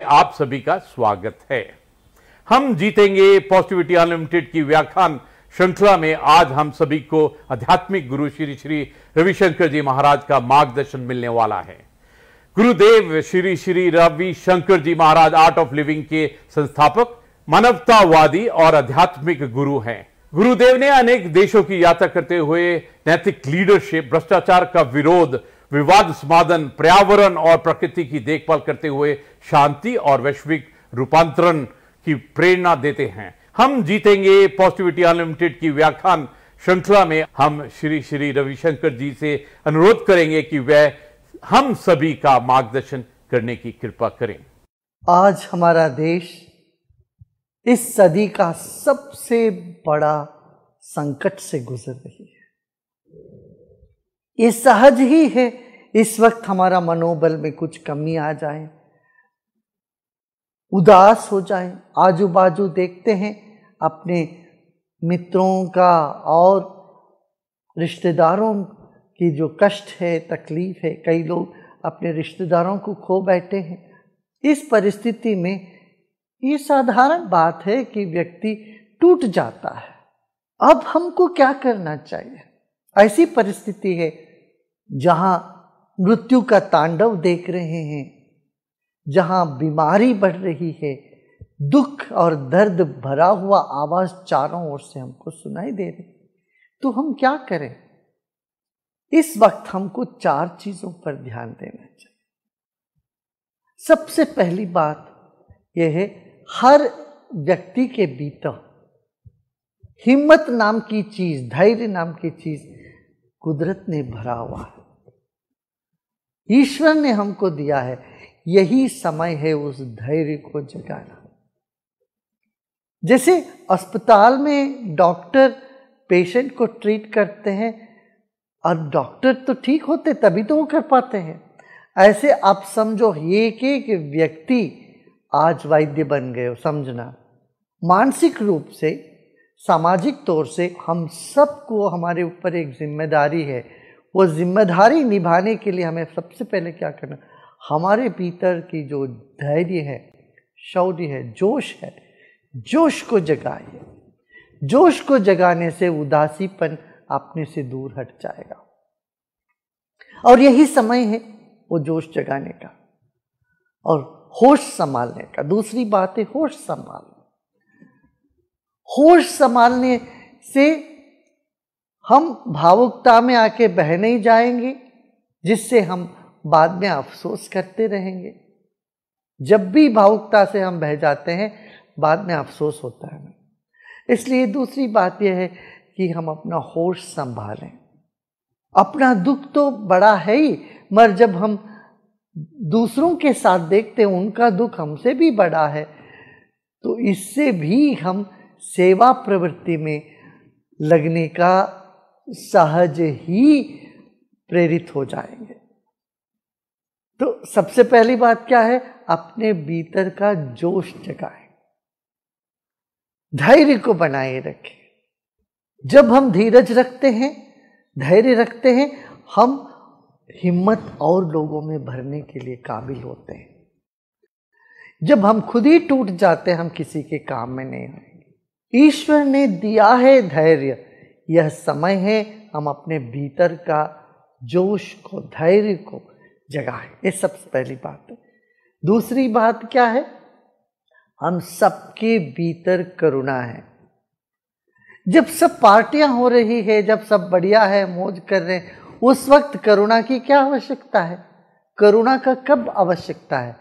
आप सभी का स्वागत है। हम जीतेंगे पॉजिटिविटी अनलिमिटेड की व्याख्यान श्रृंखला में आज हम सभी को आध्यात्मिक गुरु श्री श्री रविशंकर जी महाराज का मार्गदर्शन मिलने वाला है। गुरुदेव श्री श्री रविशंकर जी महाराज आर्ट ऑफ लिविंग के संस्थापक, मानवतावादी और आध्यात्मिक गुरु हैं। गुरुदेव ने अनेक देशों की यात्रा करते हुए नैतिक लीडरशिप, भ्रष्टाचार का विरोध, विवाद समाधान, पर्यावरण और प्रकृति की देखभाल करते हुए शांति और वैश्विक रूपांतरण की प्रेरणा देते हैं। हम जीतेंगे पॉजिटिविटी अनलिमिटेड की व्याख्यान श्रृंखला में हम श्री श्री रविशंकर जी से अनुरोध करेंगे कि वह हम सभी का मार्गदर्शन करने की कृपा करें। आज हमारा देश इस सदी का सबसे बड़ा संकट से गुजर रही है। ये सहज ही है, इस वक्त हमारा मनोबल में कुछ कमी आ जाए, उदास हो जाए। आजू बाजू देखते हैं अपने मित्रों का और रिश्तेदारों की जो कष्ट है, तकलीफ है, कई लोग अपने रिश्तेदारों को खो बैठे हैं। इस परिस्थिति में ये साधारण बात है कि व्यक्ति टूट जाता है। अब हमको क्या करना चाहिए? ऐसी परिस्थिति है जहां मृत्यु का तांडव देख रहे हैं, जहां बीमारी बढ़ रही है, दुख और दर्द भरा हुआ आवाज चारों ओर से हमको सुनाई दे रही। तो हम क्या करें? इस वक्त हमको 4 चीजों पर ध्यान देना चाहिए। सबसे पहली बात यह है, हर व्यक्ति के भीतर हिम्मत नाम की चीज, धैर्य नाम की चीज कुदरत ने भरा हुआ है, ईश्वर ने हमको दिया है। यही समय है उस धैर्य को जगाना। जैसे अस्पताल में डॉक्टर पेशेंट को ट्रीट करते हैं और डॉक्टर तो ठीक होते तभी तो वो कर पाते हैं, ऐसे आप समझो एक एक व्यक्ति आज वैद्य बन गए हो। समझना, मानसिक रूप से, सामाजिक तौर से हम सबको हमारे ऊपर एक जिम्मेदारी है। वो जिम्मेदारी निभाने के लिए हमें सबसे पहले क्या करना? हमारे भीतर की जो धैर्य है, शौर्य है, जोश है, जोश को जगाइए। जोश को जगाने से उदासीपन अपने से दूर हट जाएगा और यही समय है वो जोश जगाने का और होश संभालने का। दूसरी बात है होश संभालना। होश संभालने से हम भावुकता में आके बह नहीं जाएंगे, जिससे हम बाद में अफसोस करते रहेंगे। जब भी भावुकता से हम बह जाते हैं, बाद में अफसोस होता है। इसलिए दूसरी बात यह है कि हम अपना होश संभालें। अपना दुख तो बड़ा है ही, मगर जब हम दूसरों के साथ देखते हैं उनका दुख हमसे भी बड़ा है, तो इससे भी हम सेवा प्रवृत्ति में लगने का सहज ही प्रेरित हो जाएंगे। तो सबसे पहली बात क्या है? अपने भीतर का जोश जगाएं, धैर्य को बनाए रखें। जब हम धीरज रखते हैं, धैर्य रखते हैं, हम हिम्मत और लोगों में भरने के लिए काबिल होते हैं। जब हम खुद ही टूट जाते हैं, हम किसी के काम में नहीं आएंगे। ईश्वर ने दिया है धैर्य, यह समय है हम अपने भीतर का जोश को, धैर्य को जगाएं। ये सबसे पहली बात है। दूसरी बात क्या है? हम सबके भीतर करुणा है। जब सब पार्टियां हो रही है, जब सब बढ़िया है, मौज कर रहे हैं, उस वक्त करुणा की क्या आवश्यकता है? करुणा का कब आवश्यकता है?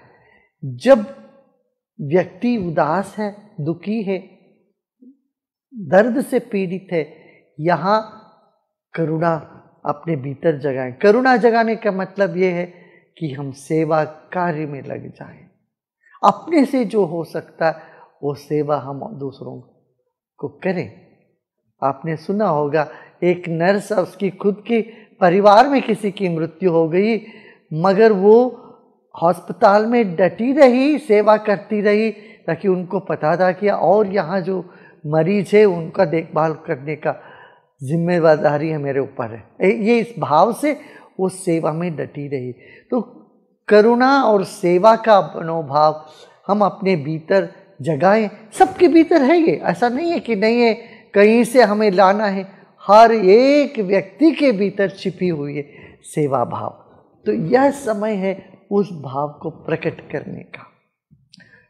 जब व्यक्ति उदास है, दुखी है, दर्द से पीड़ित है, यहां करुणा अपने भीतर जगाएं। करुणा जगाने का मतलब यह है कि हम सेवा कार्य में लग जाएं। अपने से जो हो सकता है वो सेवा हम दूसरों को करें। आपने सुना होगा, एक नर्स, उसकी खुद के परिवार में किसी की मृत्यु हो गई, मगर वो अस्पताल में डटी रही, सेवा करती रही, ताकि उनको पता था कि और यहाँ जो मरीज है उनका देखभाल करने का जिम्मेदारी है मेरे ऊपर है। ये इस भाव से वो सेवा में डटी रही। तो करुणा और सेवा का मनोभाव हम अपने भीतर जगाएं। सबके भीतर है ये, ऐसा नहीं है कि नहीं है, कहीं से हमें लाना है। हर एक व्यक्ति के भीतर छिपी हुई है सेवा भाव। तो यह समय है उस भाव को प्रकट करने का।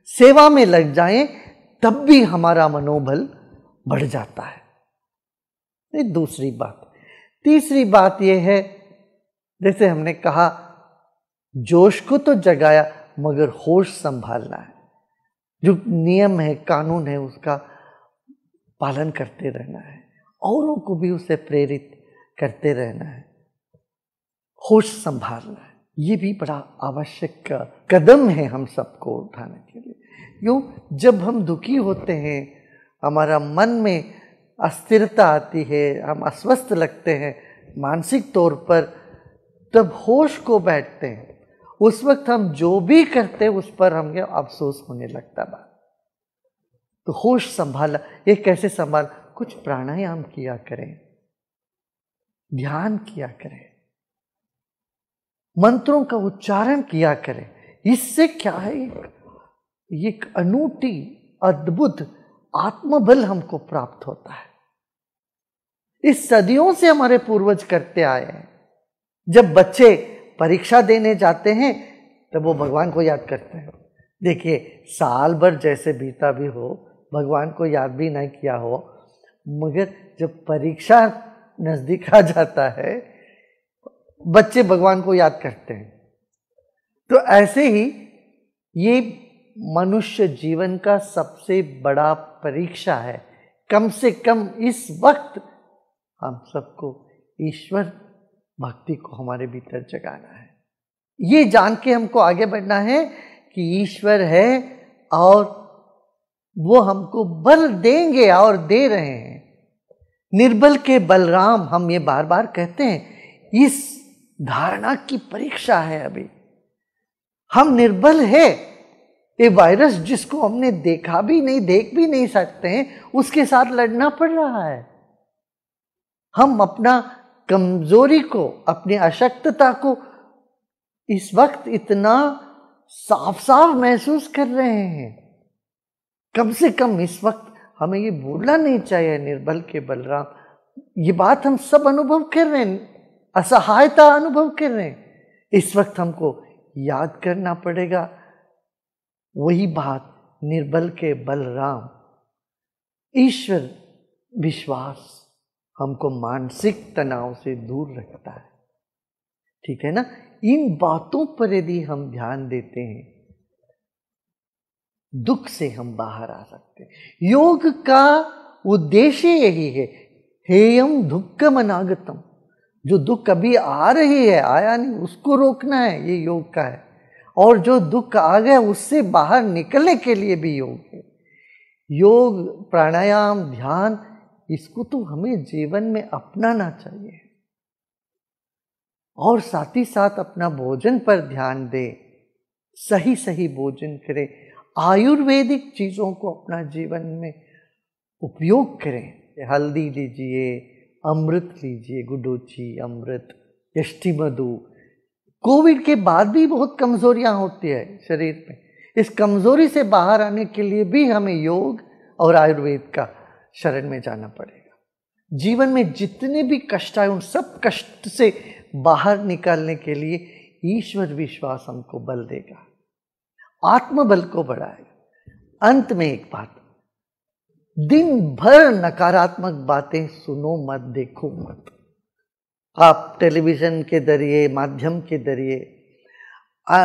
सेवा में लग जाएं तब भी हमारा मनोबल बढ़ जाता है। ये दूसरी बात। तीसरी बात यह है, जैसे हमने कहा, जोश को तो जगाया मगर होश संभालना है। जो नियम है, कानून है, उसका पालन करते रहना है, औरों को भी उससे प्रेरित करते रहना है, होश संभालना है। ये भी बड़ा आवश्यक कदम है हम सबको उठाने के लिए। यूँ जब हम दुखी होते हैं, हमारा मन में अस्थिरता आती है, हम अस्वस्थ लगते हैं मानसिक तौर पर, तब होश को बैठते हैं। उस वक्त हम जो भी करते हैं उस पर हमें अफसोस होने लगता बात। तो होश संभाला, ये कैसे संभाल? कुछ प्राणायाम किया करें, ध्यान किया करें, मंत्रों का उच्चारण किया करें। इससे क्या है, एक अनूठी अद्भुत आत्मबल हमको प्राप्त होता है। इस सदियों से हमारे पूर्वज करते आए हैं। जब बच्चे परीक्षा देने जाते हैं तब वो भगवान को याद करते हैं। देखिए, साल भर जैसे बीता भी हो, भगवान को याद भी नहीं किया हो, मगर जब परीक्षा नजदीक आ जाता है बच्चे भगवान को याद करते हैं। तो ऐसे ही ये मनुष्य जीवन का सबसे बड़ा परीक्षा है। कम से कम इस वक्त हम सबको ईश्वर भक्ति को हमारे भीतर जगाना है। ये जान के हमको आगे बढ़ना है कि ईश्वर है और वो हमको बल देंगे और दे रहे हैं। निर्बल के बलराम, हम ये बार बार कहते हैं। इस धारणा की परीक्षा है अभी। हम निर्बल है। ये वायरस जिसको हमने देखा भी नहीं, देख भी नहीं सकते हैं, उसके साथ लड़ना पड़ रहा है। हम अपना कमजोरी को, अपनी अशक्तता को इस वक्त इतना साफ साफ महसूस कर रहे हैं। कम से कम इस वक्त हमें ये भूलना नहीं चाहिए, निर्बल के बलराम। ये बात हम सब अनुभव कर रहे हैं, असहायता अनुभव कर रहे हैं। इस वक्त हमको याद करना पड़ेगा वही बात, निर्बल के बलराम। ईश्वर विश्वास हमको मानसिक तनाव से दूर रखता है। ठीक है ना? इन बातों पर यदि हम ध्यान देते हैं, दुख से हम बाहर आ सकते हैं। योग का उद्देश्य यही है, हेयम दुक्खम अनागतम। जो दुख कभी आ रही है, आया नहीं, उसको रोकना है, ये योग का है। और जो दुख आ गया उससे बाहर निकलने के लिए भी योग है। योग, प्राणायाम, ध्यान, इसको तो हमें जीवन में अपनाना चाहिए। और साथ ही साथ अपना भोजन पर ध्यान दें, सही सही भोजन करें, आयुर्वेदिक चीज़ों को अपना जीवन में उपयोग करें। हल्दी लीजिए, अमृत लीजिए, गुडुचि अमृत, यष्टि मधु। कोविड के बाद भी बहुत कमजोरियां होती है शरीर में। इस कमजोरी से बाहर आने के लिए भी हमें योग और आयुर्वेद का शरण में जाना पड़ेगा। जीवन में जितने भी कष्ट आए, उन सब कष्ट से बाहर निकालने के लिए ईश्वर विश्वास हमको बल देगा, आत्मबल को बढ़ाएगा। अंत में एक बात, दिन भर नकारात्मक बातें सुनो मत, देखो मत। आप टेलीविजन के जरिए, माध्यम के जरिए,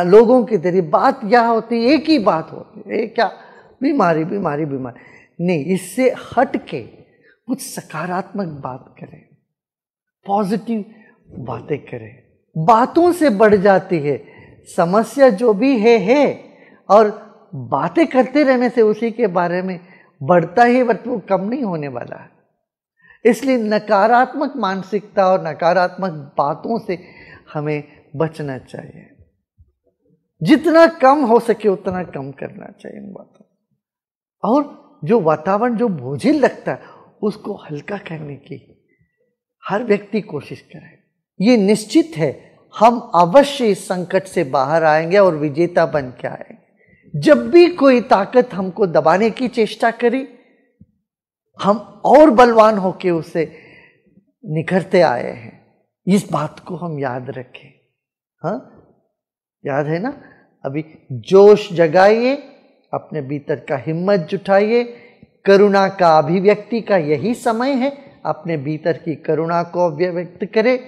लोगों के जरिए बात क्या होती है, एक ही बात होती है, क्या बीमारी बीमारी बीमारी। नहीं, इससे हट के कुछ सकारात्मक बात करें, पॉजिटिव बातें करें। बातों से बढ़ जाती है समस्या, जो भी है, और बातें करते रहने से उसी के बारे में बढ़ता ही, बट वो कम नहीं होने वाला है। इसलिए नकारात्मक मानसिकता और नकारात्मक बातों से हमें बचना चाहिए। जितना कम हो सके उतना कम करना चाहिए इन बातों। और जो वातावरण जो बोझिल लगता है उसको हल्का करने की हर व्यक्ति कोशिश करे। ये निश्चित है हम अवश्य इस संकट से बाहर आएंगे और विजेता बन के आएंगे। जब भी कोई ताकत हमको दबाने की चेष्टा करी, हम और बलवान होके उसे निखरते आए हैं। इस बात को हम याद रखें। हाँ, याद है ना? अभी जोश जगाइए, अपने भीतर का हिम्मत जुटाइए। करुणा का अभिव्यक्ति का यही समय है। अपने भीतर की करुणा को अभिव्यक्त करें,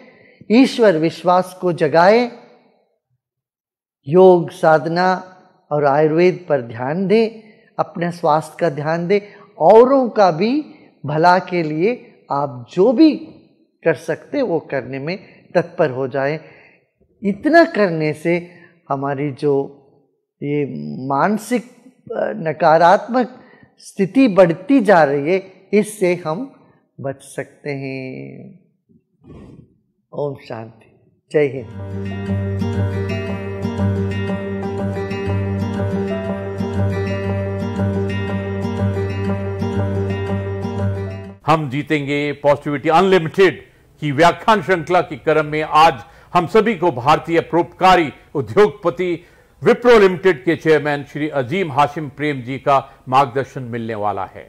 ईश्वर विश्वास को जगाए, योग साधना और आयुर्वेद पर ध्यान दें, अपने स्वास्थ्य का ध्यान दें, औरों का भी भला के लिए आप जो भी कर सकते वो करने में तत्पर हो जाएं। इतना करने से हमारी जो ये मानसिक नकारात्मक स्थिति बढ़ती जा रही है, इससे हम बच सकते हैं। ओम शांति, जय हिंद। हम जीतेंगे पॉजिटिविटी अनलिमिटेड की व्याख्यान श्रृंखला के क्रम में आज हम सभी को भारतीय परोपकारी उद्योगपति विप्रो लिमिटेड के चेयरमैन श्री अजीम हाशिम प्रेम जी का मार्गदर्शन मिलने वाला है।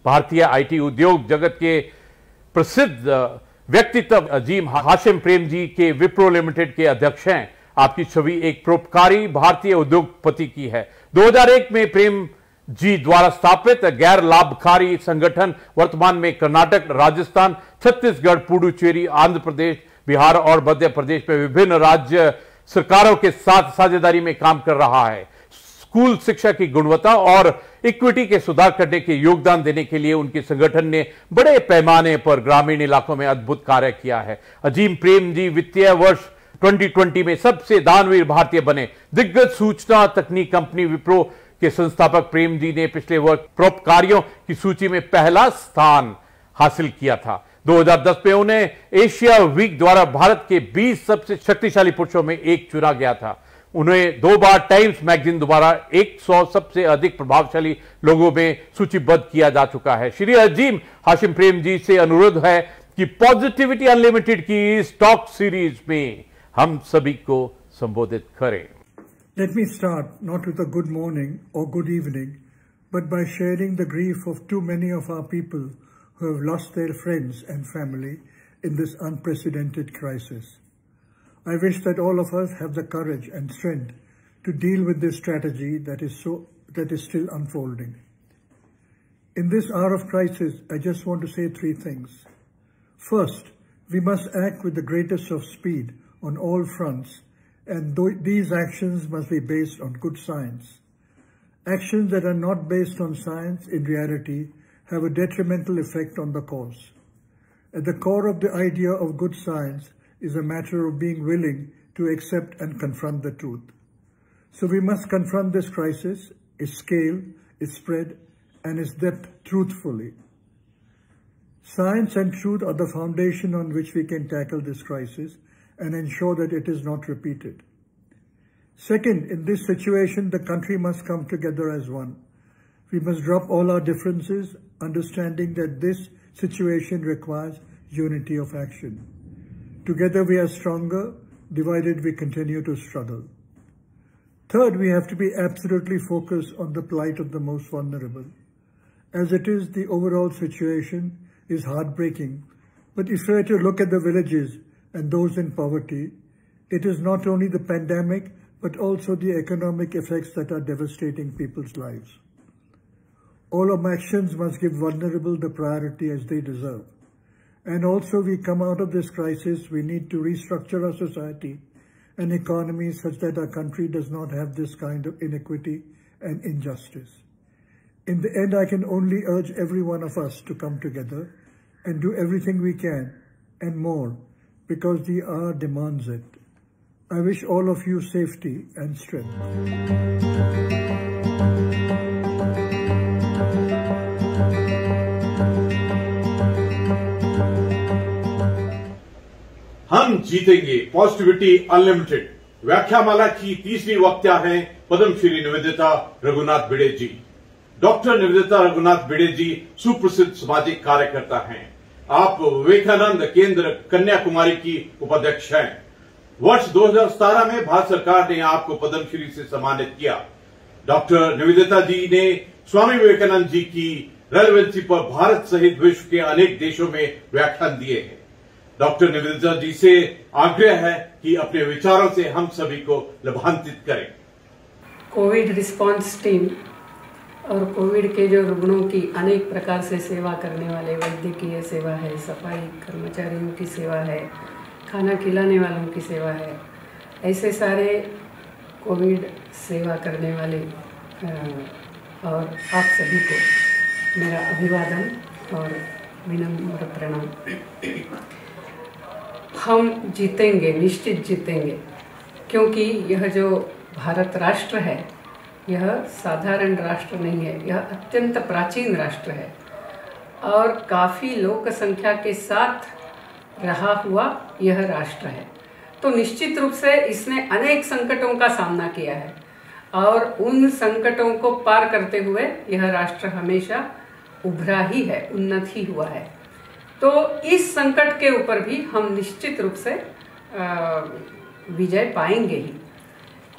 भारतीय आईटी उद्योग जगत के प्रसिद्ध व्यक्तित्व अजीम हाशिम प्रेम जी के विप्रो लिमिटेड के अध्यक्ष हैं। आपकी छवि एक परोपकारी भारतीय उद्योगपति की है। 2001 में प्रेम जी द्वारा स्थापित गैर लाभकारी संगठन वर्तमान में कर्नाटक, राजस्थान, छत्तीसगढ़, पुडुचेरी, आंध्र प्रदेश, बिहार और मध्य प्रदेश में विभिन्न राज्य सरकारों के साथ साझेदारी में काम कर रहा है। स्कूल शिक्षा की गुणवत्ता और इक्विटी के सुधार करने के योगदान देने के लिए उनके संगठन ने बड़े पैमाने पर ग्रामीण इलाकों में अद्भुत कार्य किया है। अजीम प्रेम जी वित्तीय वर्ष 2020 में सबसे दानवीर भारतीय बने। दिग्गज सूचना तकनीक कंपनी विप्रो के संस्थापक प्रेम जी ने पिछले वर्ष परोपकारियों की सूची में पहला स्थान हासिल किया था। 2010 में उन्हें एशिया वीक द्वारा भारत के 20 सबसे शक्तिशाली पुरुषों में एक चुना गया था। उन्हें 2 बार टाइम्स मैगजीन द्वारा 100 सबसे अधिक प्रभावशाली लोगों में सूचीबद्ध किया जा चुका है। श्री अजीम हाशिम प्रेम जी से अनुरोध है कि पॉजिटिविटी अनलिमिटेड की इस टॉक सीरीज में हम सभी को संबोधित करें। Let me start not with a good morning or good evening, but by sharing the grief of too many of our people who have lost their friends and family in this unprecedented crisis. I wish that all of us have the courage and strength to deal with this strategy that is still unfolding. In this hour of crisis, I just want to say 3 things. First, we must act with the greatest of speed on all fronts, and these actions must be based on good science. Actions that are not based on science in reality have a detrimental effect on the cause. At the core of the idea of good science is a matter of being willing to accept and confront the truth. So we must confront this crisis, its scale, its spread, and its depth truthfully. Science and truth are the foundation on which we can tackle this crisis and ensure that it is not repeated. Second, in this situation, the country must come together as one. We must drop all our differences, understanding that this situation requires unity of action. Together we are stronger, divided we continue to struggle. Third, we have to be absolutely focused on the plight of the most vulnerable. As it is, the overall situation is heartbreaking, but if we were to look at the villages and those in poverty, it is not only the pandemic, but also the economic effects that are devastating people's lives. All our actions must give vulnerable the priority as they deserve. And also we come out of this crisis, we need to restructure our society and economy such that our country does not have this kind of inequity and injustice. In the end, I can only urge every one of us to come together and do everything we can and more, because the hour demands it. I wish all of you safety and strength. हम जीतेंगे positivity unlimited व्याख्यामाला की तीसरी वक्ता हैं पद्मश्री निवेदिता रघुनाथ भिड़े जी। Doctor Nivedita Raghunath भिड़े जी सुप्रसिद्ध सामाजिक कार्यकर्ता हैं। आप विवेकानंद केंद्र कन्याकुमारी की उपाध्यक्ष हैं। वर्ष 2017 में भारत सरकार ने आपको पद्मश्री से सम्मानित किया। डॉक्टर निवेदिता जी ने स्वामी विवेकानंद जी की रेलेवेंसी पर भारत सहित विश्व के अनेक देशों में व्याख्यान दिए हैं। डॉक्टर निवेदिता जी से आग्रह है कि अपने विचारों से हम सभी को लाभान्वित करें। कोविड रिस्पांस टीम और कोविड के जो रुग्णों की अनेक प्रकार से सेवा करने वाले, वैद्यकीय सेवा है, सफाई कर्मचारियों की सेवा है, खाना खिलाने वालों की सेवा है, ऐसे सारे कोविड सेवा करने वाले और आप सभी को मेरा अभिवादन और विनम्र प्रणाम। हम जीतेंगे, निश्चित जीतेंगे, क्योंकि यह जो भारत राष्ट्र है यह साधारण राष्ट्र नहीं है, यह अत्यंत प्राचीन राष्ट्र है और काफ़ी लोक संख्या के साथ रहा हुआ यह राष्ट्र है। तो निश्चित रूप से इसने अनेक संकटों का सामना किया है और उन संकटों को पार करते हुए यह राष्ट्र हमेशा उभरा ही है, उन्नत ही हुआ है। तो इस संकट के ऊपर भी हम निश्चित रूप से विजय पाएंगे ही।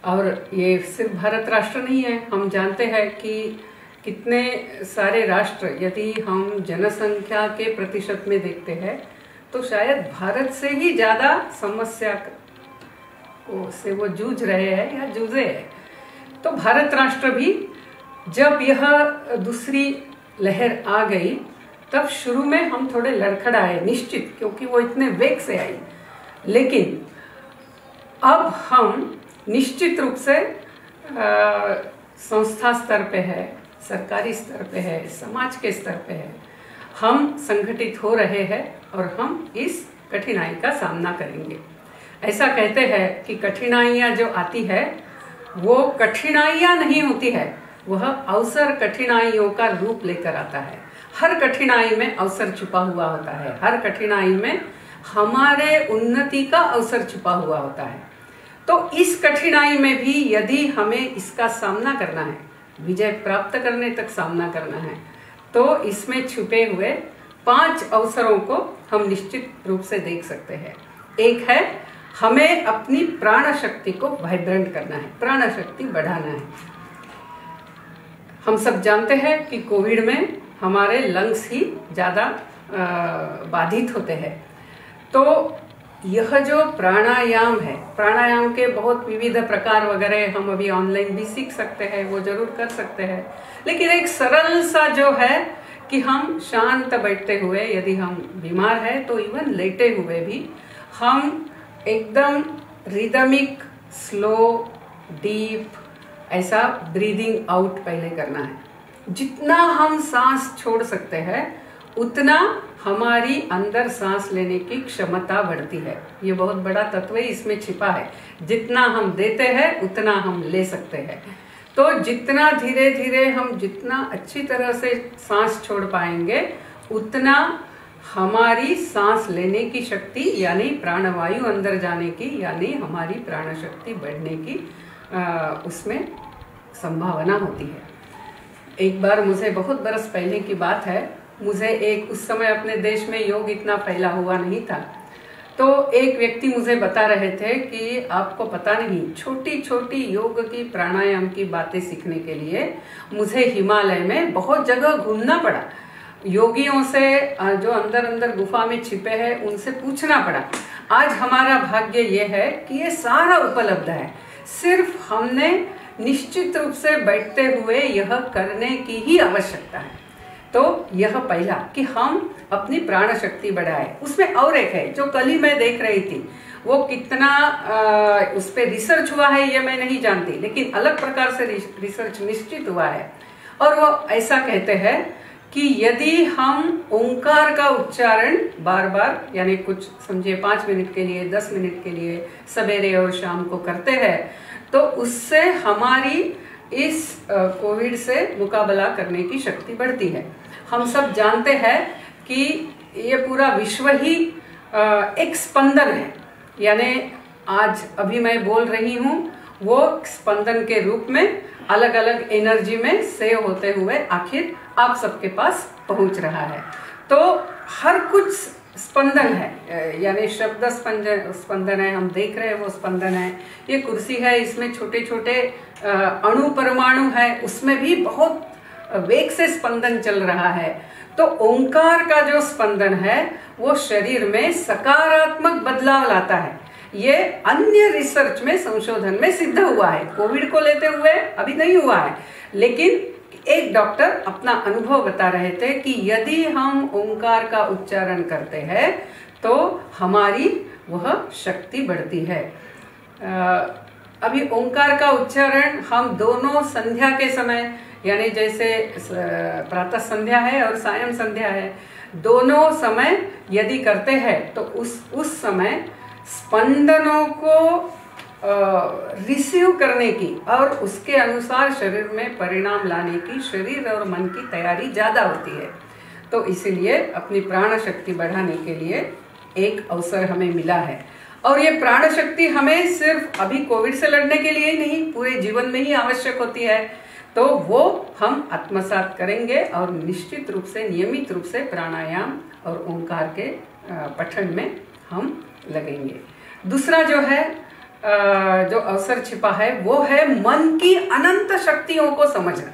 और ये सिर्फ भारत राष्ट्र नहीं है, हम जानते हैं कि कितने सारे राष्ट्र, यदि हम जनसंख्या के प्रतिशत में देखते हैं तो शायद भारत से ही ज़्यादा समस्या से वो जूझ रहे हैं या जूझे हैं। तो भारत राष्ट्र भी जब यह दूसरी लहर आ गई तब शुरू में हम थोड़े लड़खड़ाए निश्चित, क्योंकि वो इतने वेग से आई, लेकिन अब हम निश्चित रूप से संस्था स्तर पे है, सरकारी स्तर पे है, समाज के स्तर पे है, हम संगठित हो रहे हैं और हम इस कठिनाई का सामना करेंगे। ऐसा कहते हैं कि कठिनाइयाँ जो आती है वो कठिनाइयाँ नहीं होती है, वह अवसर कठिनाइयों का रूप लेकर आता है। हर कठिनाई में अवसर छुपा हुआ होता है, हर कठिनाई में हमारे उन्नति का अवसर छुपा हुआ होता है। तो इस कठिनाई में भी यदि हमें इसका सामना करना है, विजय प्राप्त करने तक सामना करना है, तो इसमें छुपे हुए 5 अवसरों को हम निश्चित रूप से देख सकते हैं। एक है, हमें अपनी प्राण शक्ति को वाइब्रेंट करना है, प्राण शक्ति बढ़ाना है। हम सब जानते हैं कि कोविड में हमारे लंग्स ही ज़्यादा बाधित होते हैं। तो यह जो प्राणायाम है, प्राणायाम के बहुत विविध प्रकार वगैरह हम अभी ऑनलाइन भी सीख सकते हैं, वो जरूर कर सकते हैं, लेकिन एक सरल सा जो है कि हम शांत बैठते हुए, यदि हम बीमार हैं तो इवन लेटे हुए भी हम एकदम रिदमिक, स्लो, डीप ऐसा ब्रीदिंग आउट पहले करना है। जितना हम सांस छोड़ सकते हैं उतना हमारी अंदर सांस लेने की क्षमता बढ़ती है। ये बहुत बड़ा तत्व इसमें छिपा है। जितना हम देते हैं उतना हम ले सकते हैं। तो जितना धीरे धीरे हम जितना अच्छी तरह से सांस छोड़ पाएंगे उतना हमारी सांस लेने की शक्ति यानी प्राणवायु अंदर जाने की यानी हमारी प्राण शक्ति बढ़ने की उसमें संभावना होती है। एक बार मुझे बहुत बरस पहले की बात है, मुझे उस समय अपने देश में योग इतना फैला हुआ नहीं था, तो एक व्यक्ति मुझे बता रहे थे कि आपको पता नहीं, छोटी छोटी योग की प्राणायाम की बातें सीखने के लिए मुझे हिमालय में बहुत जगह घूमना पड़ा। योगियों से जो अंदर अंदर गुफा में छिपे हैं उनसे पूछना पड़ा। आज हमारा भाग्य ये है कि ये सारा उपलब्ध है, सिर्फ हमने निश्चित रूप से बैठते हुए यह करने की ही आवश्यकता है। तो यह पहला कि हम अपनी प्राण शक्ति बढ़ाए। उसमें और एक है जो कल ही मैं देख रही थी, वो कितना उस पर रिसर्च हुआ है ये मैं नहीं जानती, लेकिन अलग प्रकार से रिसर्च निश्चित हुआ है। और वो ऐसा कहते हैं कि यदि हम ओंकार का उच्चारण बार बार यानी कुछ समझिए 5 मिनट के लिए, 10 मिनट के लिए सवेरे और शाम को करते हैं तो उससे हमारी इस कोविड से मुकाबला करने की शक्ति बढ़ती है। हम सब जानते हैं कि ये पूरा विश्व ही एक स्पंदन है, यानी आज अभी मैं बोल रही हूँ वो स्पंदन के रूप में अलग अलग एनर्जी में सेव होते हुए आखिर आप सबके पास पहुंच रहा है। तो हर कुछ स्पंदन है, यानी शब्द स्पंदन है, हम देख रहे हैं वो स्पंदन है। ये कुर्सी है, इसमें छोटे छोटे अणु परमाणु है, उसमें भी बहुत वेग से स्पंदन चल रहा है। तो ओंकार का जो स्पंदन है वो शरीर में सकारात्मक बदलाव लाता है। ये अन्य रिसर्च में, संशोधन में सिद्ध हुआ है। कोविड को लेते हुए अभी नहीं हुआ है, लेकिन एक डॉक्टर अपना अनुभव बता रहे थे कि यदि हम ओंकार का उच्चारण करते हैं तो हमारी वह शक्ति बढ़ती है। अभी ओंकार का उच्चारण हम दोनों संध्या के समय, यानी जैसे प्रातः संध्या है और सायं संध्या है, दोनों समय यदि करते हैं तो उस समय स्पंदनों को रिसीव करने की और उसके अनुसार शरीर में परिणाम लाने की शरीर और मन की तैयारी ज्यादा होती है। तो इसीलिए अपनी प्राण शक्ति बढ़ाने के लिए एक अवसर हमें मिला है। और ये प्राण शक्ति हमें सिर्फ अभी कोविड से लड़ने के लिए ही नहीं, पूरे जीवन में ही आवश्यक होती है। तो वो हम आत्मसात करेंगे और निश्चित रूप से, नियमित रूप से प्राणायाम और ओंकार के पठन में हम लगेंगे। दूसरा जो है, जो अवसर छिपा है वो है मन की अनंत शक्तियों को समझना।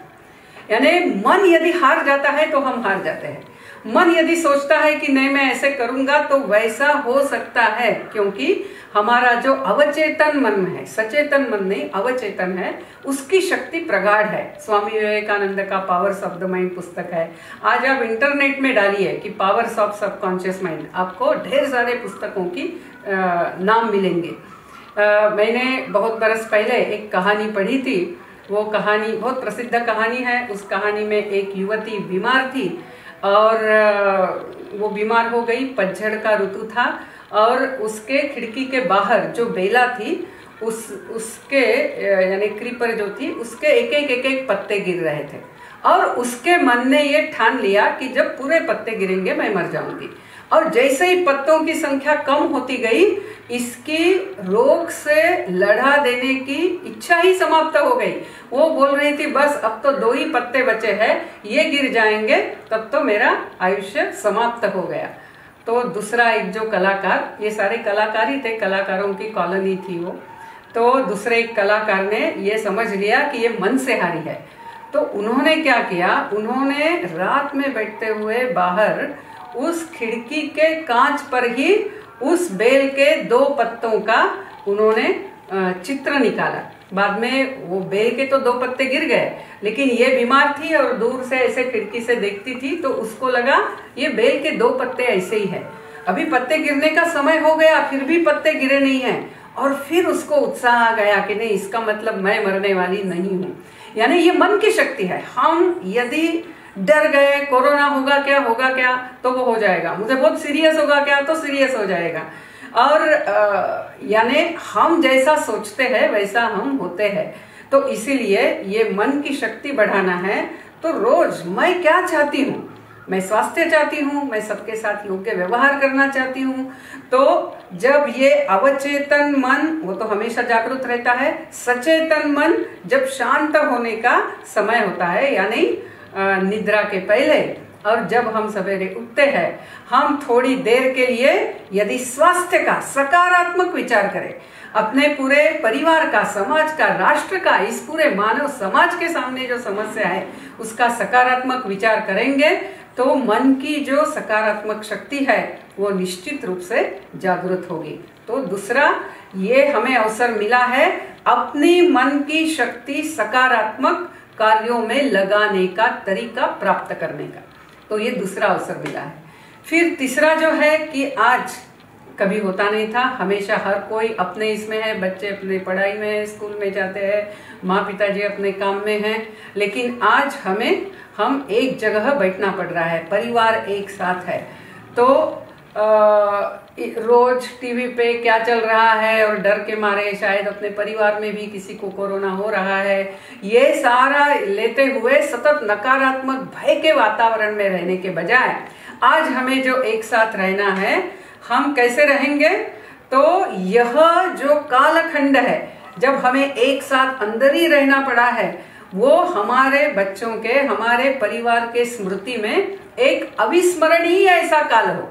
यानी मन यदि हार जाता है तो हम हार जाते हैं। मन यदि सोचता है कि नहीं मैं ऐसे करूंगा तो वैसा हो सकता है, क्योंकि हमारा जो अवचेतन मन है, सचेतन मन नहीं अवचेतन है, उसकी शक्ति प्रगाढ़ है। स्वामी विवेकानंद का पावर्स ऑफ द माइंड पुस्तक है। आज आप इंटरनेट में डालिए कि पावर्स ऑफ सबकॉन्शियस माइंड, आपको ढेर सारे पुस्तकों की नाम मिलेंगे। मैंने बहुत बरस पहले एक कहानी पढ़ी थी। वो कहानी बहुत प्रसिद्ध कहानी है। उस कहानी में एक युवती बीमार थी और वो बीमार हो गई। पतझड़ का ऋतु था और उसके खिड़की के बाहर जो बेला थी उसके यानी क्रीपर जो थी उसके एक एक पत्ते गिर रहे थे और उसके मन ने ये ठान लिया कि जब पूरे पत्ते गिरेंगे मैं मर जाऊंगी। और जैसे ही पत्तों की संख्या कम होती गई, इसकी रोग से लड़ा देने की इच्छा ही समाप्त हो गई। वो बोल रही थी बस अब तो 2 ही पत्ते बचे हैं, ये गिर जाएंगे तब तो मेरा आयुष्य समाप्त हो गया। तो दूसरा एक जो कलाकार, ये सारे कलाकार ही थे, कलाकारों की कॉलोनी थी वो, तो दूसरे एक कलाकार ने ये समझ लिया कि ये मन से हारी है। तो उन्होंने क्या किया, उन्होंने रात में बैठते हुए बाहर उस खिड़की के कांच पर ही उस बेल के 2 पत्तों का उन्होंने चित्र निकाला। बाद में वो बेल के तो 2 पत्ते गिर गए, लेकिन ये बीमार थी और दूर से ऐसे खिड़की से देखती थी तो उसको लगा ये बेल के 2 पत्ते ऐसे ही है। अभी पत्ते गिरने का समय हो गया, फिर भी पत्ते गिरे नहीं हैं। और फिर उसको उत्साह आ गया कि नहीं, इसका मतलब मैं मरने वाली नहीं हूँ। यानी ये मन की शक्ति है। हम यदि डर गए कोरोना होगा क्या तो वो हो जाएगा, मुझे बहुत सीरियस होगा क्या तो सीरियस हो जाएगा। और यानी हम जैसा सोचते हैं वैसा हम होते हैं। तो इसीलिए ये मन की शक्ति बढ़ाना है। तो रोज मैं क्या चाहती हूँ, मैं स्वास्थ्य चाहती हूँ, मैं सबके साथ योग्य व्यवहार करना चाहती हूँ। तो जब ये अवचेतन मन, वो तो हमेशा जागरूक रहता है, सचेतन मन जब शांत होने का समय होता है, यानी निद्रा के पहले, और जब हम सवेरे उठते हैं, हम थोड़ी देर के लिए यदि स्वास्थ्य का सकारात्मक विचार करें, अपने पूरे परिवार का, समाज का, राष्ट्र का, इस पूरे मानव समाज के सामने जो समस्या है उसका सकारात्मक विचार करेंगे तो मन की जो सकारात्मक शक्ति है वो निश्चित रूप से जागृत होगी। तो दूसरा ये हमें अवसर मिला है अपनी मन की शक्ति सकारात्मक कार्यों में लगाने का तरीका प्राप्त करने का। तो ये दूसरा अवसर मिला है। फिर तीसरा जो है कि आज कभी होता नहीं था, हमेशा हर कोई अपने इसमें है, बच्चे अपने पढ़ाई में है, स्कूल में जाते हैं, माँ पिताजी अपने काम में हैं, लेकिन आज हम एक जगह बैठना पड़ रहा है, परिवार एक साथ है। तो रोज टीवी पे क्या चल रहा है और डर के मारे शायद अपने परिवार में भी किसी को कोरोना हो रहा है, ये सारा लेते हुए सतत नकारात्मक भय के वातावरण में रहने के बजाय आज हमें जो एक साथ रहना है, हम कैसे रहेंगे? तो यह जो कालखंड है जब हमें एक साथ अंदर ही रहना पड़ा है, वो हमारे बच्चों के, हमारे परिवार के स्मृति में एक अविस्मरणीय ऐसा काल हो।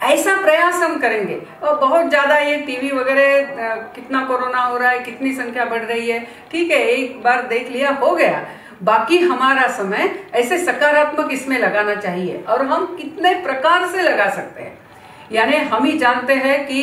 ऐसा प्रयास हम करेंगे। और बहुत ज्यादा ये टीवी वगैरह कितना कोरोना हो रहा है, कितनी संख्या बढ़ रही है, ठीक है, एक बार देख लिया हो गया, बाकी हमारा समय ऐसे सकारात्मक इसमें लगाना चाहिए। और हम कितने प्रकार से लगा सकते हैं, यानी हम ही जानते हैं कि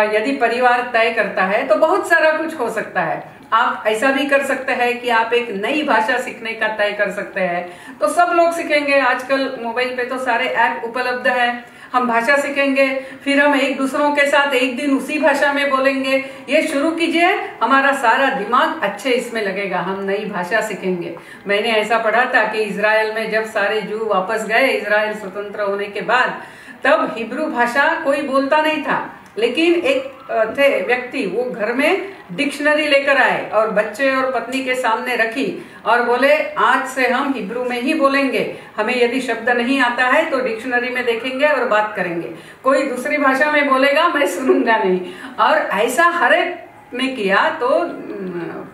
यदि परिवार तय करता है तो बहुत सारा कुछ हो सकता है। आप ऐसा भी कर सकते हैं कि आप एक नई भाषा सीखने का तय कर सकते हैं, तो सब लोग सीखेंगे। आजकल मोबाइल पे तो सारे ऐप उपलब्ध हैं, हम भाषा सीखेंगे, फिर हम एक दूसरों के साथ एक दिन उसी भाषा में बोलेंगे। ये शुरू कीजिए, हमारा सारा दिमाग अच्छे इसमें लगेगा, हम नई भाषा सीखेंगे। मैंने ऐसा पढ़ा था कि इजराइल में जब सारे जू वापस गए इजराइल स्वतंत्र होने के बाद, तब हिब्रू भाषा कोई बोलता नहीं था, लेकिन एक थे व्यक्ति, वो घर में डिक्शनरी लेकर आए और बच्चे और पत्नी के सामने रखी और बोले आज से हम हिब्रू में ही बोलेंगे, हमें यदि शब्द नहीं आता है तो डिक्शनरी में देखेंगे और बात करेंगे, कोई दूसरी भाषा में बोलेगा मैं सुनूंगा नहीं। और ऐसा हर एक ने किया, तो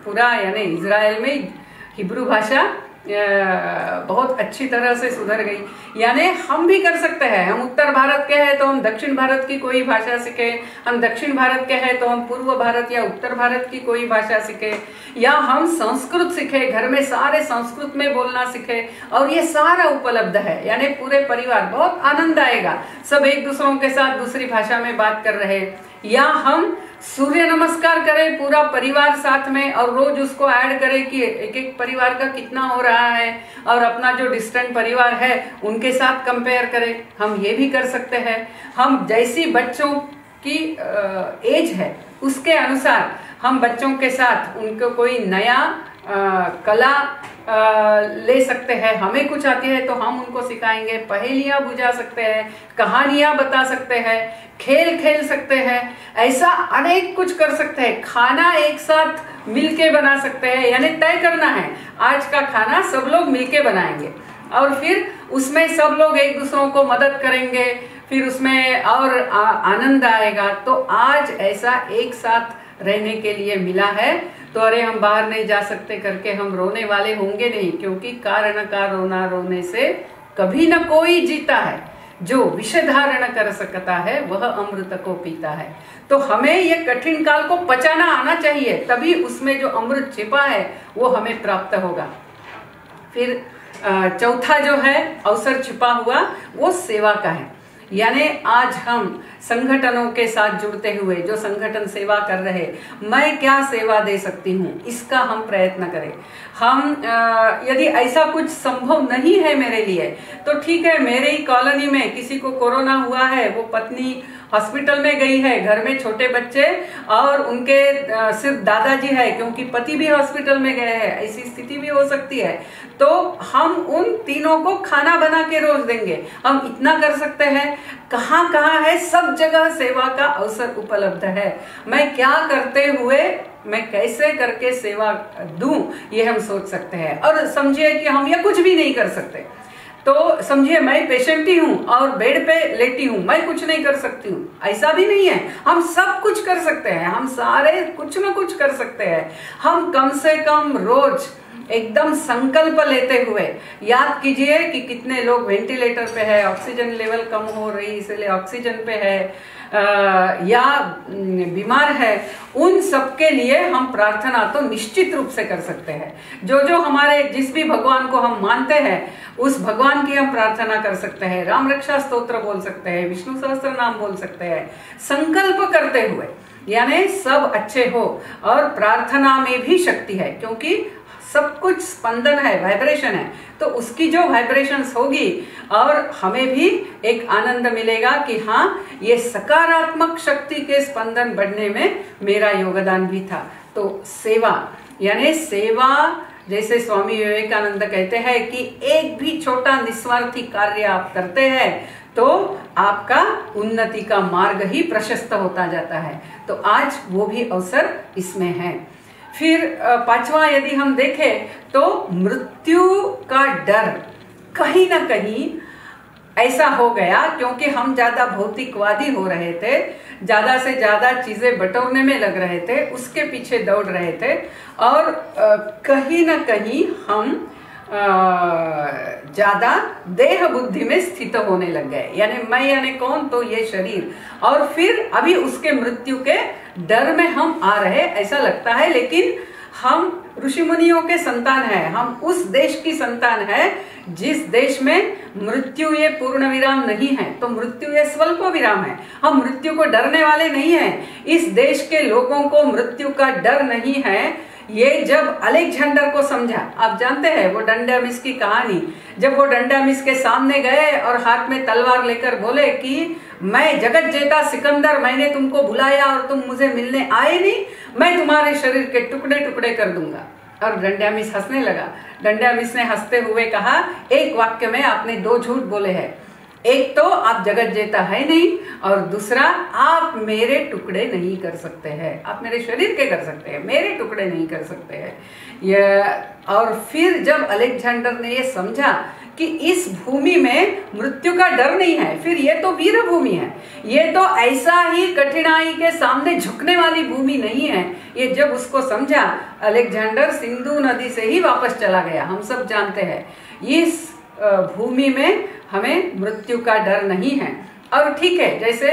पूरा यानी इजराइल में हिब्रू भाषा बहुत अच्छी तरह से सुधर गई। यानी हम भी कर सकते हैं। हम उत्तर भारत के हैं तो हम दक्षिण भारत की कोई भाषा सीखे, हम दक्षिण भारत के हैं तो हम पूर्व भारत या उत्तर भारत की कोई भाषा सीखे, या हम संस्कृत सीखे, घर में सारे संस्कृत में बोलना सीखे। और ये सारा उपलब्ध है, यानी पूरे परिवार, बहुत आनंद आएगा, सब एक दूसरों के साथ दूसरी भाषा में बात कर रहे। या हम सूर्य नमस्कार करें पूरा परिवार साथ में, और रोज उसको ऐड करें कि एक एक परिवार का कितना हो रहा है, और अपना जो डिस्टेंट परिवार है उनके साथ कंपेयर करें। हम ये भी कर सकते हैं। हम जैसी बच्चों की एज है उसके अनुसार हम बच्चों के साथ उनको कोई नया कला ले सकते हैं। हमें कुछ आती है तो हम उनको सिखाएंगे, पहेलियां बुझा सकते हैं, कहानियां बता सकते हैं, खेल खेल सकते हैं, ऐसा अनेक कुछ कर सकते हैं। खाना एक साथ मिलके बना सकते हैं, यानी तय करना है आज का खाना सब लोग मिलके बनाएंगे, और फिर उसमें सब लोग एक दूसरों को मदद करेंगे, फिर उसमें और आनंद आएगा। तो आज ऐसा एक साथ रहने के लिए मिला है, तो अरे हम बाहर नहीं जा सकते करके हम रोने वाले होंगे नहीं, क्योंकि कारण का रोना रोने से कभी न कोई जीता है। जो विष धारण कर सकता है वह अमृत को पीता है। तो हमें ये कठिन काल को पचाना आना चाहिए, तभी उसमें जो अमृत छिपा है वो हमें प्राप्त होगा। फिर चौथा जो है अवसर छिपा हुआ वो सेवा का है, यानी आज हम संगठनों के साथ जुड़ते हुए जो संगठन सेवा कर रहे, मैं क्या सेवा दे सकती हूँ, इसका हम प्रयत्न करें। हम यदि ऐसा कुछ संभव नहीं है मेरे लिए तो ठीक है, मेरे ही कॉलोनी में किसी को कोरोना हुआ है, वो पत्नी हॉस्पिटल में गई है, घर में छोटे बच्चे और उनके सिर्फ दादाजी है क्योंकि पति भी हॉस्पिटल में गए हैं, ऐसी स्थिति भी हो सकती है। तो हम उन तीनों को खाना बना के रोज देंगे, हम इतना कर सकते हैं। कहाँ कहाँ है, सब जगह सेवा का अवसर उपलब्ध है। मैं क्या करते हुए मैं कैसे करके सेवा दूं, ये हम सोच सकते हैं। और समझिए कि हम ये कुछ भी नहीं कर सकते, तो समझिए मैं पेशेंट ही हूँ और बेड पे लेटी हूँ, मैं कुछ नहीं कर सकती हूँ, ऐसा भी नहीं है। हम सब कुछ कर सकते हैं, हम सारे कुछ ना कुछ कर सकते हैं। हम कम से कम रोज एकदम संकल्प लेते हुए याद कीजिए कि कितने लोग वेंटिलेटर पे है, ऑक्सीजन लेवल कम हो रही इसलिए ऑक्सीजन पे है, या बीमार है, उन सबके लिए हम प्रार्थना तो निश्चित रूप से कर सकते हैं। जो जो हमारे जिस भी भगवान को हम मानते हैं उस भगवान की हम प्रार्थना कर सकते हैं, राम रक्षा स्तोत्र बोल सकते हैं, विष्णु सहस्त्र नाम बोल सकते हैं, संकल्प करते हुए, यानी सब अच्छे हो। और प्रार्थना में भी शक्ति है, क्योंकि सब कुछ स्पंदन है, वाइब्रेशन है, तो उसकी जो वाइब्रेशंस होगी और हमें भी एक आनंद मिलेगा कि हाँ, ये सकारात्मक शक्ति के स्पंदन बढ़ने में मेरा योगदान भी था। तो सेवा, यानी सेवा, जैसे स्वामी विवेकानंद कहते हैं कि एक भी छोटा निस्वार्थी कार्य आप करते हैं तो आपका उन्नति का मार्ग ही प्रशस्त होता जाता है। तो आज वो भी अवसर इसमें है। फिर पांचवा यदि हम देखें तो मृत्यु का डर कहीं ना कहीं ऐसा हो गया, क्योंकि हम ज्यादा भौतिकवादी हो रहे थे, ज्यादा से ज्यादा चीजें बटोरने में लग रहे थे, उसके पीछे दौड़ रहे थे, और कहीं ना कहीं हम ज्यादा देह बुद्धि में स्थित होने लग गए, यानी मैं यानी कौन, तो ये शरीर, और फिर अभी उसके मृत्यु के डर में हम आ रहे ऐसा लगता है। लेकिन हम ऋषि मुनियों के संतान हैं, हम उस देश की संतान है जिस देश में मृत्यु ये पूर्ण विराम नहीं है, तो मृत्यु ये स्वल्प विराम है। हम मृत्यु को डरने वाले नहीं हैं। इस देश के लोगों को मृत्यु का डर नहीं है। ये जब अलेक्जेंडर को समझा, आप जानते हैं वो डंडामिस की कहानी, जब वो डंडामिस के सामने गए और हाथ में तलवार लेकर बोले कि मैं जगत जेता सिकंदर, मैंने तुमको बुलाया और तुम मुझे मिलने आए नहीं, मैं तुम्हारे शरीर के टुकड़े टुकड़े कर दूंगा। और डंडामिस हंसने लगा। डंडामिस ने हंसते हुए कहा, एक वाक्य में आपने दो झूठ बोले हैं, एक तो आप जगत जेता है नहीं, और दूसरा आप मेरे टुकड़े नहीं कर सकते हैं। आप मेरे शरीर के कर सकते हैं, मेरे टुकड़े नहीं कर सकते हैं। और फिर जब अलेक्जेंडर ने ये समझा कि इस भूमि में मृत्यु का डर नहीं है, फिर ये तो वीर भूमि है, ये तो ऐसा ही कठिनाई के सामने झुकने वाली भूमि नहीं है, ये जब उसको समझा, अलेक्जेंडर सिंधु नदी से ही वापस चला गया। हम सब जानते हैं इस भूमि में हमें मृत्यु का डर नहीं है। और ठीक है, जैसे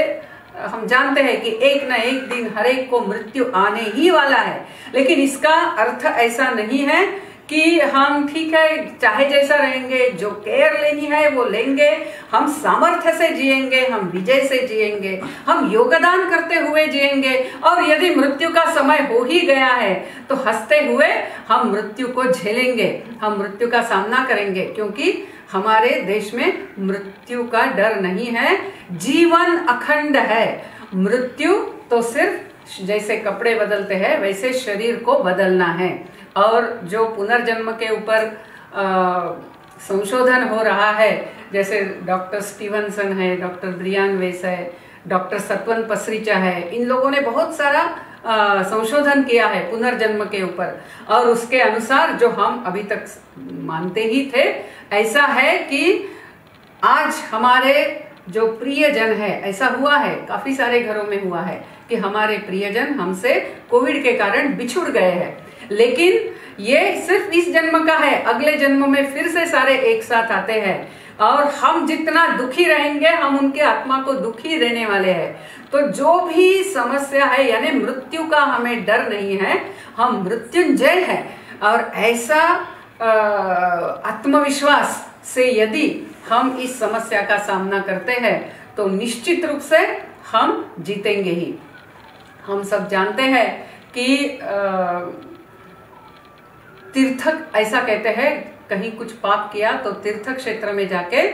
हम जानते हैं कि एक न एक दिन हर एक को मृत्यु आने ही वाला है, लेकिन इसका अर्थ ऐसा नहीं है कि हम ठीक है चाहे जैसा रहेंगे, जो केयर लेनी है वो लेंगे, हम सामर्थ्य से जिएंगे, हम विजय से जिएंगे, हम योगदान करते हुए जिएंगे, और यदि मृत्यु का समय हो ही गया है तो हंसते हुए हम मृत्यु को झेलेंगे, हम मृत्यु का सामना करेंगे, क्योंकि हमारे देश में मृत्यु का डर नहीं है। जीवन अखंड है। मृत्यु तो सिर्फ जैसे कपड़े बदलते हैं वैसे शरीर को बदलना है। और जो पुनर्जन्म के ऊपर संशोधन हो रहा है, जैसे डॉक्टर स्टीवनसन है, डॉक्टर ब्रियान वेस है, डॉक्टर सत्वन पसरीचा है, इन लोगों ने बहुत सारा संशोधन किया है पुनर्जन्म के ऊपर, और उसके अनुसार जो हम अभी तक मानते ही थे, ऐसा है कि आज हमारे जो प्रियजन है, ऐसा हुआ है काफी सारे घरों में हुआ है कि हमारे प्रियजन हमसे कोविड के कारण बिछुड़ गए हैं, लेकिन ये सिर्फ इस जन्म का है, अगले जन्म में फिर से सारे एक साथ आते हैं, और हम जितना दुखी रहेंगे हम उनके आत्मा को दुखी देने वाले हैं। तो जो भी समस्या है, यानी मृत्यु का हमें डर नहीं है, हम मृत्युंजय हैं, और ऐसा आत्मविश्वास से यदि हम इस समस्या का सामना करते हैं तो निश्चित रूप से हम जीतेंगे ही। हम सब जानते हैं कि तीर्थक ऐसा कहते हैं, कहीं कुछ पाप किया तो तीर्थ क्षेत्र में जाके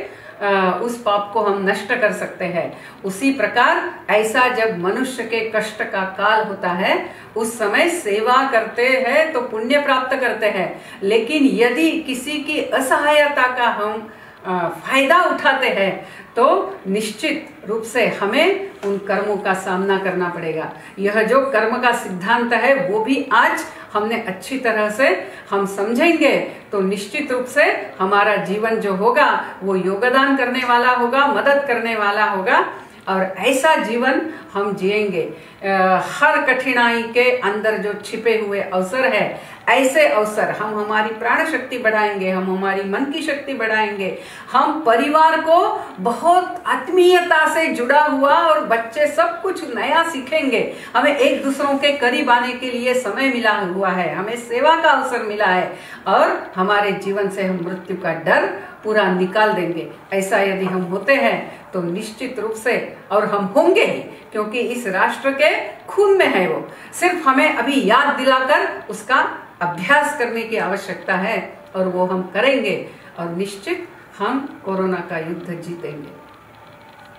उस पाप को हम नष्ट कर सकते हैं। उसी प्रकार ऐसा जब मनुष्य के कष्ट का काल होता है, उस समय सेवा करते हैं तो पुण्य प्राप्त करते हैं, लेकिन यदि किसी की असहायता का हम फायदा उठाते हैं तो निश्चित रूप से हमें उन कर्मों का सामना करना पड़ेगा। यह जो कर्म का सिद्धांत है वो भी आज हमने अच्छी तरह से हम समझेंगे तो निश्चित रूप से हमारा जीवन जो होगा वो योगदान करने वाला होगा, मदद करने वाला होगा, और ऐसा जीवन हम जिएंगे। हर कठिनाई के अंदर जो छिपे हुए अवसर है, ऐसे अवसर हम हमारी प्राण शक्ति बढ़ाएंगे, हम हमारी मन की शक्ति बढ़ाएंगे, हम परिवार को बहुत आत्मीयता से जुड़ा हुआ, और बच्चे सब कुछ नया सीखेंगे। हमें एक दूसरों के करीब आने के लिए समय मिला हुआ है, हमें सेवा का अवसर मिला है, और हमारे जीवन से हम मृत्यु का डर पूरा निकाल देंगे। ऐसा यदि हम होते हैं तो निश्चित रूप से, और हम होंगे ही, क्योंकि इस राष्ट्र के खून में है वो, सिर्फ हमें अभी याद दिलाकर उसका अभ्यास करने की आवश्यकता है, और वो हम करेंगे, और निश्चित हम कोरोना का युद्ध जीतेंगे।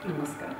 नमस्कार।